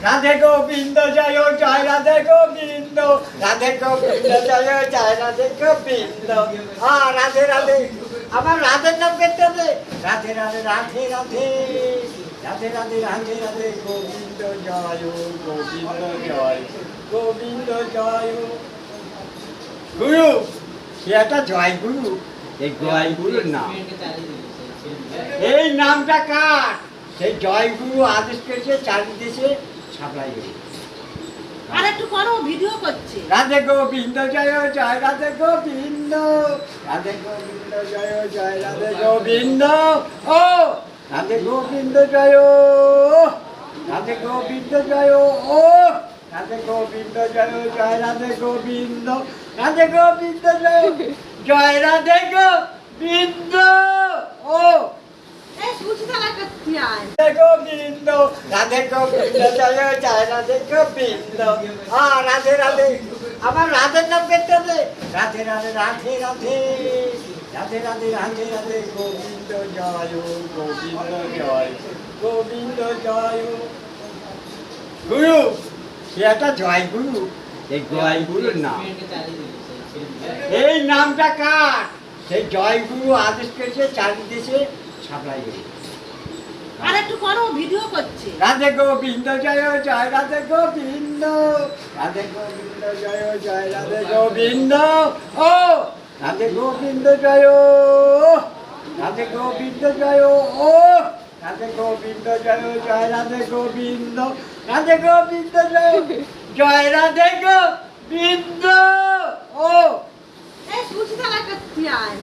রাধে গোবিন্দ জয় জয় রাধে গোবিন্দ, রাধে গোবিন্দ জয় জয় রাধে গোবিন্দ। হ্যাঁ রাধে রাধে, আমার রাধের নাম করতে হবে। রাধে রাধে রাধে রাধে রাধে রাধে রাধে রাধে গোবিন্দ জয় গোবিন্দ জয় গোবিন্দ জয়। গুরু সে একটা জয় গুরু, এই জয় গুরুর নাম। এই নামটা কার? সেই জয় গুরু আদেশ করেছে চারিদেশে ছাপলাই গেছে। আর একটু করো, ভিডিও করছে। রাধে গোবিন্দ জয় জয় রাধে গোবিন্দ, রাধে গোবিন্দ জয় জয় রাধে গোবিন্দ। ও রাধে গোবিন্দ জয়, রাধে গোবিন্দ জয়, ও রাধে গোবিন্দ জয় জয় রাধে গোবিন্দ, রাধে গোবিন্দ জয় জয় রাধে গোবিন্দ। ও এই সুচিতা করতে আয়। রাধে গোবিন্দ, রাধে গোবিন্দ জয় জয় রাধে গোবিন্দ। হ্যাঁ রাধে রাধে, আমার রাধের নাম করতে হবে। রাধে রাধে রাধে রাধে রাধে রাধে রাধে রাধে গোবিন্দ জয় গোবিন্দ জয় গোবিন্দ জয়। গুরু সে একটা জয় গুরু, এই জয় গুরুর নাম। এই নামটা কার? সেই জয় গুরু আদেশ করেছে চারিদেশে ছাপলাই গেছে। আর একটু করো, ভিডিও করছে। রাধে গোবিন্দ জয় জয় রাধে গোবিন্দ, রাধে গোবিন্দ জয় জয় রাধে গোবিন্দ। ও রাধে গোবিন্দ জয়, রাধে গোবিন্দ জয়, ও রাধে গোবিন্দ জয় জয় রাধে গোবিন্দ, রাধে গোবিন্দ জয় জয় রাধে গোবিন্দ। ও এই সুচিতা করতে আয়।